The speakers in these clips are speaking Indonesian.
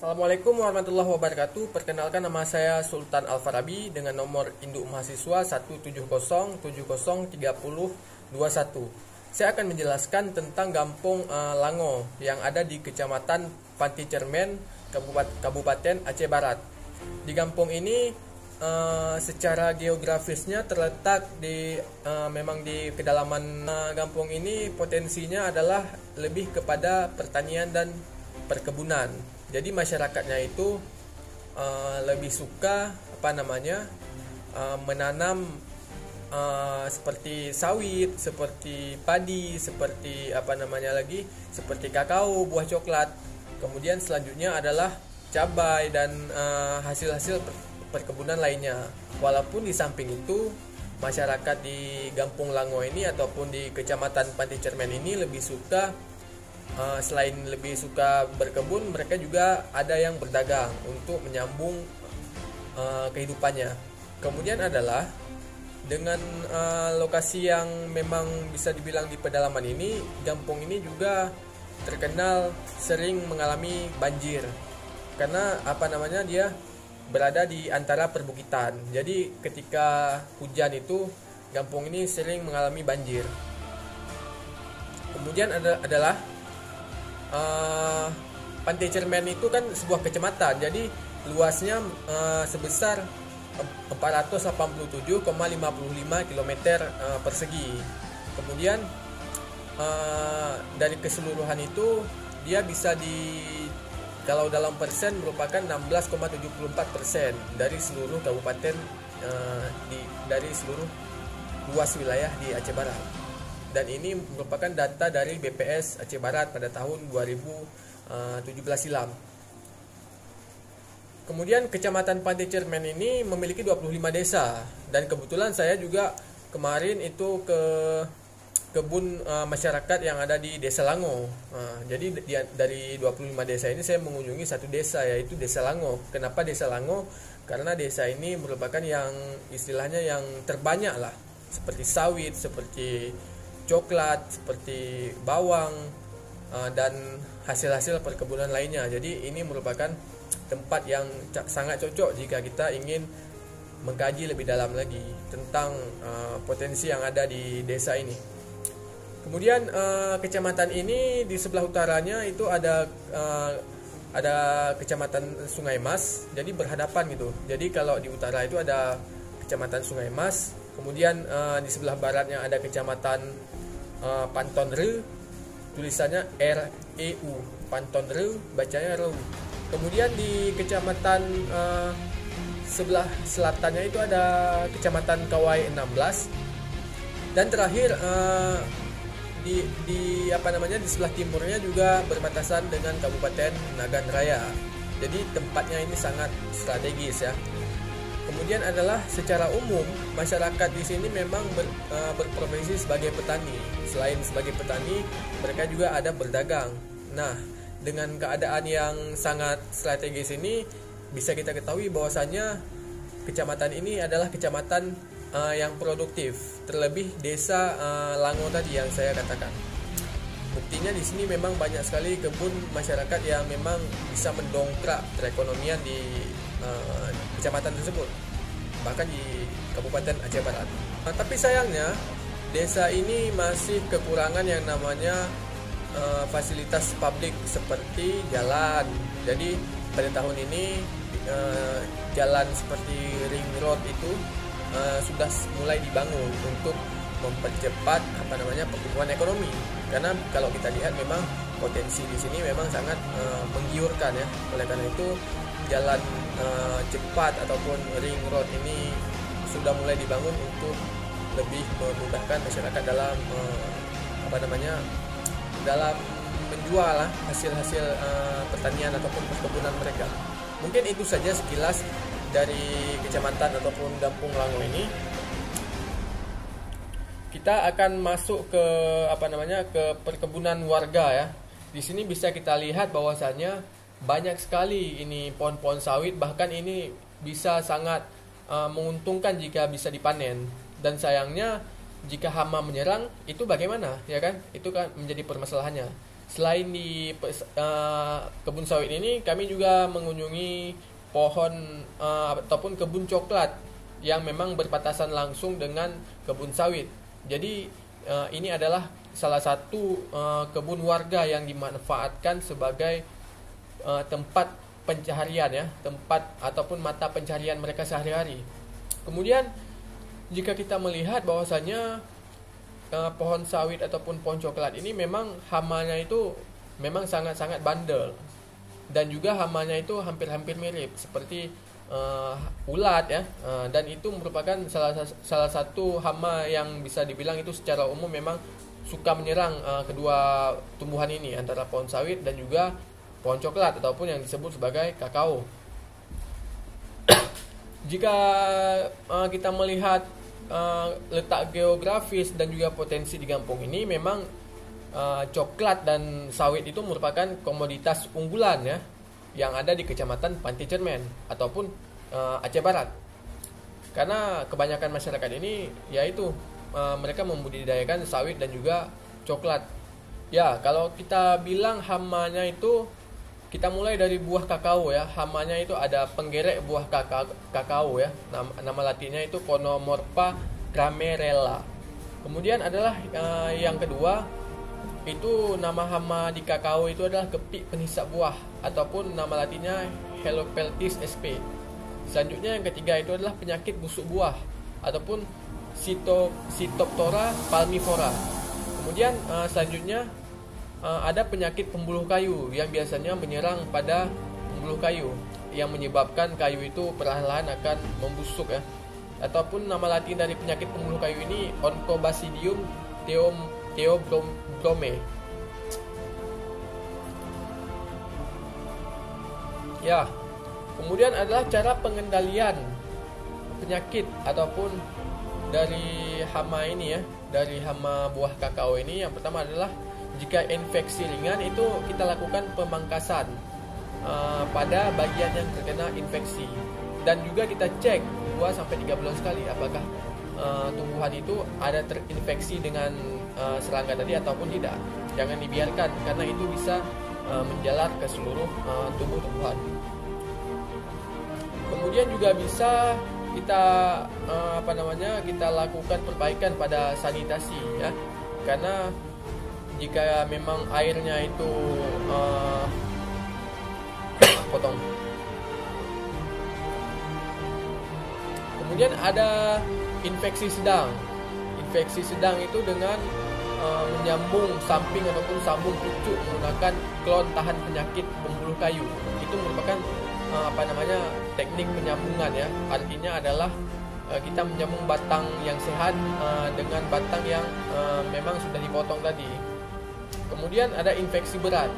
Assalamualaikum warahmatullahi wabarakatuh. Perkenalkan, nama saya Sultan Al-Farabi dengan nomor induk mahasiswa 170703021. Saya akan menjelaskan tentang Kampung Lango yang ada di Kecamatan Panti Cermen, Kabupaten Aceh Barat. Di kampung ini secara geografisnya terletak di memang di kedalaman. Kampung ini potensinya adalah lebih kepada pertanian dan perkebunan. Jadi masyarakatnya itu lebih suka menanam seperti sawit, seperti padi, seperti seperti kakao, buah coklat. Kemudian selanjutnya adalah cabai dan hasil-hasil perkebunan lainnya. Walaupun di samping itu masyarakat di Kampung Lango ini ataupun di Kecamatan Panti Cermen ini lebih suka selain lebih suka berkebun, mereka juga ada yang berdagang untuk menyambung kehidupannya. Kemudian adalah dengan lokasi yang memang bisa dibilang di pedalaman ini, kampung ini juga terkenal sering mengalami banjir karena dia berada di antara perbukitan. Jadi ketika hujan itu kampung ini sering mengalami banjir. Kemudian adalah Panti Cermen itu kan sebuah kecamatan, jadi luasnya sebesar 487,55 km persegi. Kemudian dari keseluruhan itu dia bisa kalau dalam persen merupakan 16,74% dari seluruh kabupaten dari seluruh luas wilayah di Aceh Barat. Dan ini merupakan data dari BPS Aceh Barat pada tahun 2017 silam. Kemudian Kecamatan Panti Cermen ini memiliki 25 desa, dan kebetulan saya juga kemarin itu ke kebun masyarakat yang ada di Desa Lango. Jadi dari 25 desa ini saya mengunjungi satu desa, yaitu Desa Lango. Kenapa Desa Lango? Karena desa ini merupakan yang istilahnya yang terbanyak lah, seperti sawit, seperti coklat, seperti bawang, dan hasil-hasil perkebunan lainnya. Jadi ini merupakan tempat yang sangat cocok jika kita ingin mengkaji lebih dalam lagi tentang potensi yang ada di desa ini. Kemudian kecamatan ini di sebelah utaranya itu ada Kecamatan Sungai Mas, jadi berhadapan gitu. Jadi kalau di utara itu ada Kecamatan Sungai Mas, kemudian di sebelah baratnya ada Kecamatan Pantonre, tulisannya REU, Pantonre, bacanya REU. Kemudian di Kecamatan sebelah selatannya itu ada Kecamatan Kawai 16, dan terakhir di sebelah timurnya juga berbatasan dengan Kabupaten Nagan Raya. Jadi tempatnya ini sangat strategis ya. Kemudian adalah secara umum masyarakat di sini memang berprofesi sebagai petani. Selain sebagai petani, mereka juga ada berdagang. Nah, dengan keadaan yang sangat strategis ini bisa kita ketahui bahwasannya kecamatan ini adalah kecamatan yang produktif, terlebih desa Lango tadi yang saya katakan. Buktinya di sini memang banyak sekali kebun masyarakat yang memang bisa mendongkrak perekonomian di kecamatan tersebut, bahkan di Kabupaten Aceh Barat. Tapi sayangnya desa ini masih kekurangan yang namanya fasilitas publik seperti jalan. Jadi pada tahun ini jalan seperti ring road itu sudah mulai dibangun untuk mempercepat pertumbuhan ekonomi. Karena kalau kita lihat memang potensi di sini memang sangat menggiurkan ya. Oleh karena itu jalan cepat ataupun ring road ini sudah mulai dibangun untuk lebih memudahkan masyarakat dalam dalam menjual hasil-hasil pertanian ataupun perkebunan mereka. Mungkin itu saja sekilas dari kecamatan ataupun Kampung Lango ini. Kita akan masuk ke ke perkebunan warga ya. Di sini bisa kita lihat bahwasannya banyak sekali ini pohon-pohon sawit, bahkan ini bisa sangat menguntungkan jika bisa dipanen. Dan sayangnya jika hama menyerang itu bagaimana ya kan? Itu kan menjadi permasalahannya. Selain di kebun sawit ini, kami juga mengunjungi pohon ataupun kebun coklat yang memang berpapasan langsung dengan kebun sawit. Jadi ini adalah salah satu kebun warga yang dimanfaatkan sebagai tempat pencaharian ya, tempat ataupun mata pencaharian mereka sehari-hari. Kemudian jika kita melihat bahwasanya pohon sawit ataupun pohon coklat ini memang hamanya itu memang sangat-sangat bandel, dan juga hamanya itu hampir-hampir mirip seperti ulat ya, dan itu merupakan salah satu hama yang bisa dibilang itu secara umum memang suka menyerang kedua tumbuhan ini, antara pohon sawit dan juga pohon coklat ataupun yang disebut sebagai kakao. Jika kita melihat letak geografis dan juga potensi di kampung ini, memang coklat dan sawit itu merupakan komoditas unggulan ya, yang ada di Kecamatan Pantai Cermen ataupun Aceh Barat. Karena kebanyakan masyarakat ini yaitu mereka membudidayakan sawit dan juga coklat. Ya, kalau kita bilang hamanya itu, kita mulai dari buah kakao ya. Hamanya itu ada penggerek buah kakao ya. Nama latinnya itu Conomorpha cramerella. Kemudian adalah yang kedua, itu nama hama di kakao itu adalah kepik penisap buah ataupun nama latinnya Helopeltis sp. Selanjutnya yang ketiga itu adalah penyakit busuk buah ataupun Phytophthora palmivora. Kemudian selanjutnya ada penyakit pembuluh kayu yang biasanya menyerang pada pembuluh kayu yang menyebabkan kayu itu perlahan-lahan akan membusuk ya. Ataupun nama latin dari penyakit pembuluh kayu ini Onchobasidium theobrome. Ya, kemudian adalah cara pengendalian penyakit ataupun dari hama ini ya, dari hama buah kakao ini. Yang pertama adalah jika infeksi ringan itu kita lakukan pemangkasan pada bagian yang terkena infeksi, dan juga kita cek 2-3 bulan sekali apakah tumbuhan itu ada terinfeksi dengan serangga tadi ataupun tidak. Jangan dibiarkan karena itu bisa menjalar ke seluruh tumbuh-tumbuhan. Kemudian juga bisa kita kita lakukan perbaikan pada sanitasi ya, karena jika memang airnya itu potong. Kemudian ada infeksi sedang. Infeksi sedang itu dengan menyambung samping ataupun sambung pucuk menggunakan klon tahan penyakit pembuluh kayu. Itu merupakan teknik penyambungan ya. Artinya adalah kita menyambung batang yang sehat dengan batang yang memang sudah dipotong tadi. Kemudian ada infeksi berat.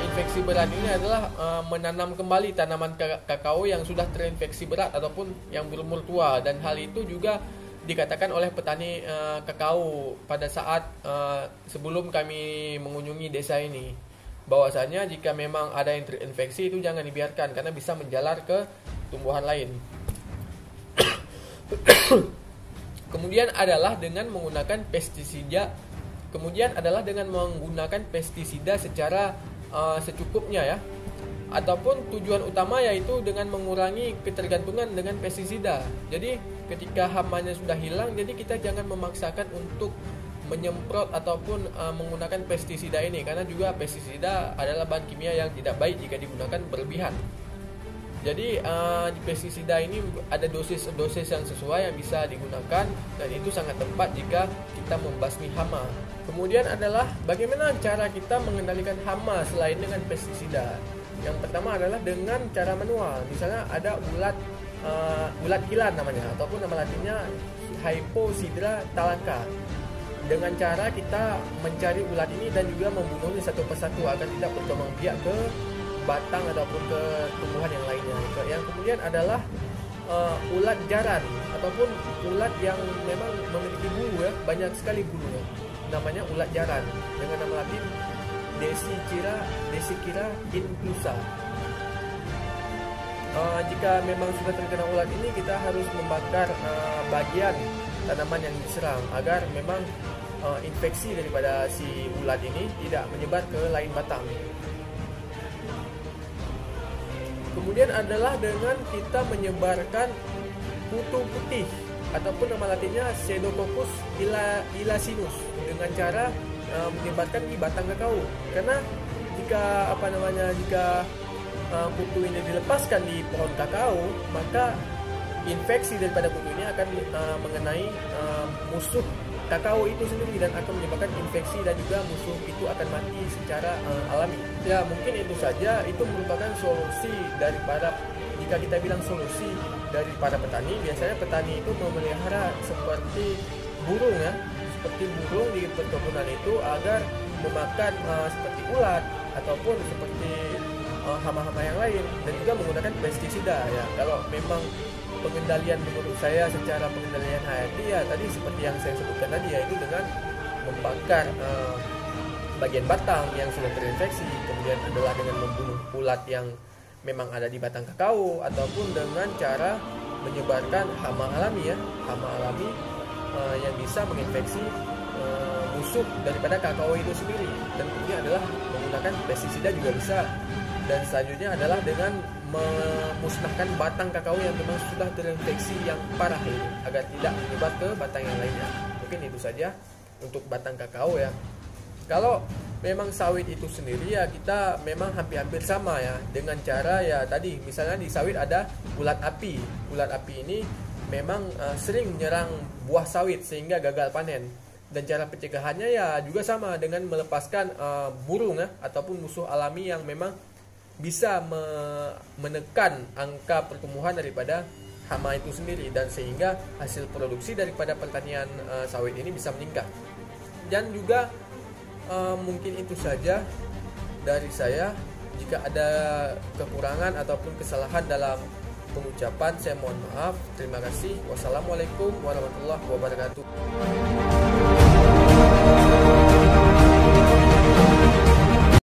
Infeksi berat ini adalah menanam kembali tanaman kakao yang sudah terinfeksi berat ataupun yang berumur tua, dan hal itu juga dikatakan oleh petani kakao pada saat sebelum kami mengunjungi desa ini, bahwasanya jika memang ada yang terinfeksi itu jangan dibiarkan karena bisa menjalar ke tumbuhan lain. Kemudian adalah dengan menggunakan pestisida. Kemudian adalah dengan menggunakan pestisida secara secukupnya ya. Ataupun tujuan utama yaitu dengan mengurangi ketergantungan dengan pestisida. Jadi ketika hamanya sudah hilang, jadi kita jangan memaksakan untuk menyemprot ataupun menggunakan pestisida ini, karena juga pestisida adalah bahan kimia yang tidak baik jika digunakan berlebihan. Jadi pestisida ini ada dosis yang sesuai yang bisa digunakan, dan itu sangat tepat jika kita membasmi hama. Kemudian adalah bagaimana cara kita mengendalikan hama selain dengan pestisida. Yang pertama adalah dengan cara manual. Misalnya ada ulat kilan namanya, ataupun nama latinnya Hyposidra talaca. Dengan cara kita mencari ulat ini dan juga membunuhnya satu persatu agar tidak berkembang biak ke batang ataupun ke tumbuhan yang lainnya. Yang kemudian adalah ulat jaran ataupun ulat yang memang memiliki bulu ya, banyak sekali bulunya. Namanya ulat jaran dengan nama latin Desikira inclusa. Jika memang sudah terkena ulat ini, kita harus membakar bagian tanaman yang diserang agar memang infeksi daripada si ulat ini tidak menyebar ke lain batang. Kemudian adalah dengan kita menyebarkan kutu putih ataupun nama latinnya Pseudococcus ilacinus dengan cara menyebarkan di batang kakao. Karena jika kutu ini dilepaskan di pohon kakao, maka infeksi daripada kutu ini akan mengenai musuh kakao itu sendiri dan akan menyebabkan infeksi, dan juga musuh itu akan mati secara alami. Ya, mungkin itu saja. Itu merupakan solusi daripada, jika kita bilang solusi dari para petani, biasanya petani itu memelihara seperti burung ya, seperti burung di perkebunan itu agar memakan seperti ulat ataupun seperti hama-hama yang lain, dan juga menggunakan pestisida ya. Kalau memang pengendalian menurut saya secara pengendalian hayati ya tadi seperti yang saya sebutkan tadi, yaitu dengan membakar bagian batang yang sudah terinfeksi, kemudian adalah dengan membunuh ulat yang memang ada di batang kakao, ataupun dengan cara menyebarkan hama alami ya, hama alami yang bisa menginfeksi musuh daripada kakao itu sendiri. Dan kemudian adalah menggunakan pestisida juga bisa. Dan selanjutnya adalah dengan memusnahkan batang kakao yang memang sudah terinfeksi yang parah ini, agar tidak menyebar ke batang yang lainnya. Mungkin itu saja untuk batang kakao ya. Kalau memang sawit itu sendiri ya, kita memang hampir-hampir sama ya, dengan cara ya tadi, misalnya di sawit ada ulat api. Ulat api ini memang sering menyerang buah sawit sehingga gagal panen. Dan cara pencegahannya ya juga sama dengan melepaskan burung ya, ataupun musuh alami yang memang bisa menekan angka pertumbuhan daripada hama itu sendiri, dan sehingga hasil produksi daripada pertanian sawit ini bisa meningkat. Dan juga mungkin itu saja dari saya. Jika ada kekurangan ataupun kesalahan dalam pengucapan, saya mohon maaf. Terima kasih. Wassalamualaikum warahmatullahi wabarakatuh.